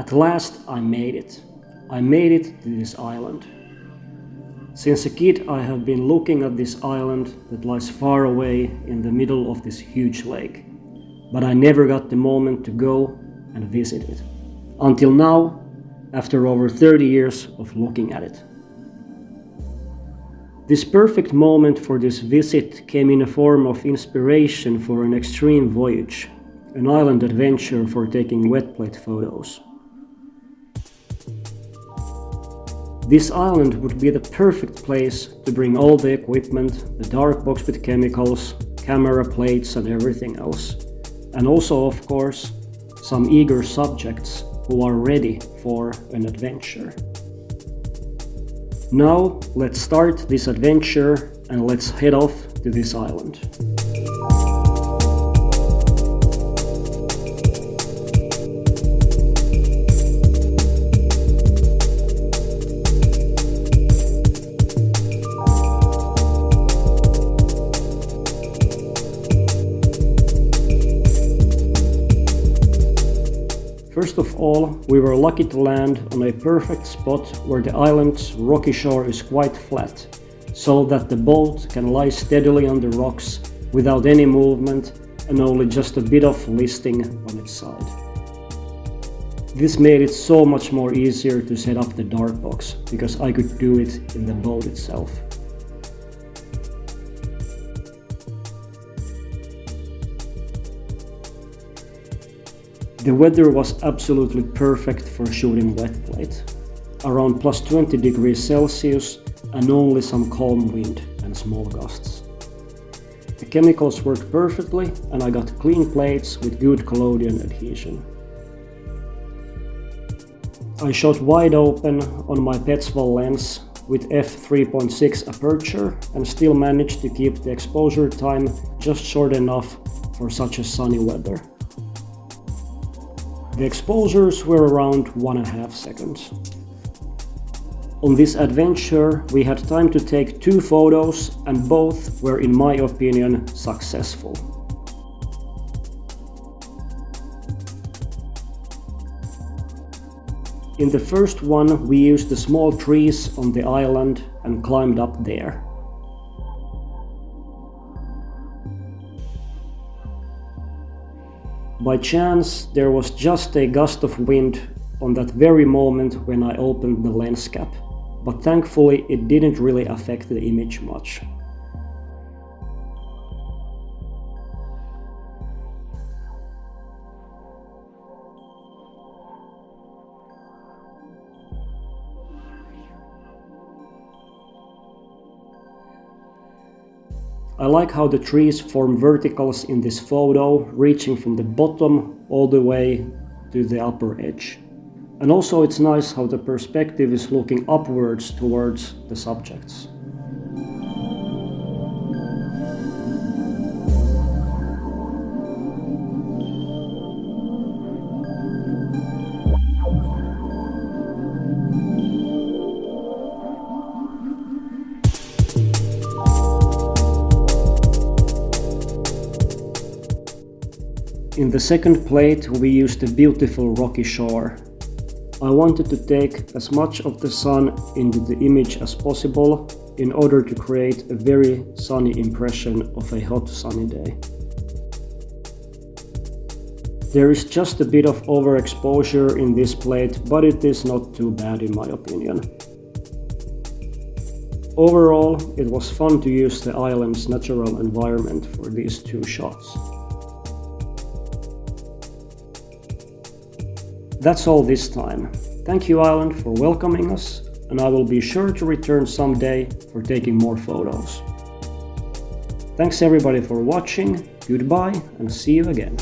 At last I made it. I made it to this island. Since a kid I have been looking at this island that lies far away in the middle of this huge lake, but I never got the moment to go and visit it. Until now, after over 30 years of looking at it. This perfect moment for this visit came in a form of inspiration for an extreme voyage, an island adventure for taking wet plate photos. This island would be the perfect place to bring all the equipment, the Darkbox with chemicals, camera plates and everything else. And also, of course, some eager subjects who are ready for an adventure. Now, let's start this adventure and let's head off to this island. First of all, we were lucky to land on a perfect spot where the island's rocky shore is quite flat, so that the boat can lie steadily on the rocks without any movement and only just a bit of listing on its side. This made it so much more easier to set up the Darkbox, because I could do it in the boat itself. The weather was absolutely perfect for shooting wet plate, around plus 20 degrees Celsius and only some calm wind and small gusts. The chemicals worked perfectly and I got clean plates with good Collodion adhesion. I shot wide open on my Petzval lens with f3.6 aperture and still managed to keep the exposure time just short enough for such a sunny weather. The exposures were around 1.5 seconds. On this adventure, we had time to take 2 photos and both were, in my opinion, successful. In the first one, we used the small trees on the island and climbed up there. By chance, there was just a gust of wind on that very moment when I opened the lens cap, but thankfully it didn't really affect the image much. I like how the trees form verticals in this photo, reaching from the bottom all the way to the upper edge. And also it's nice how the perspective is looking upwards towards the subjects. In the second plate we used a beautiful rocky shore. I wanted to take as much of the sun into the image as possible in order to create a very sunny impression of a hot sunny day. There is just a bit of overexposure in this plate, but it is not too bad in my opinion. Overall, it was fun to use the island's natural environment for these 2 shots. That's all this time. Thank you, Island, for welcoming us, and I will be sure to return someday for taking more photos. Thanks everybody for watching, goodbye, and see you again.